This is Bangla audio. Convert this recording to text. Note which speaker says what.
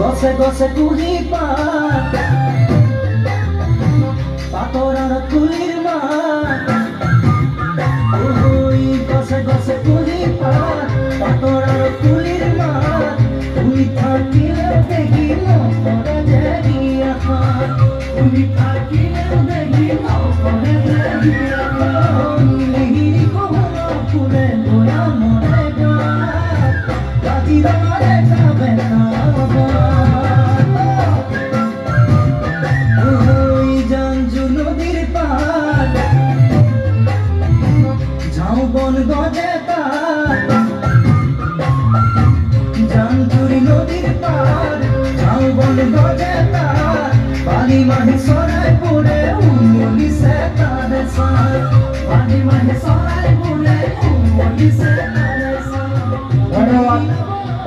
Speaker 1: গছে গছে কুলি পাত পাতরার কুলির মাত ওই গছে গছে কুলি পাত পাতরার কুলির মাত তুমি থাকিলে দেখি নপরে দেবি আকার তুমি থাকিলে দেখি নপরে দেবি আকার লিহিরি কহন ফুলে দয়া মরে গাত কাটি দাঁড়ে যাবে না গজে জানতুরি নদীর পার ঝাউবন গজে তার বালি মাহি সরাই পুরে উমলিছে তারে সার বালি মাহি সরাই পুরে উমলিছে তারে সার। ধন্যবাদ।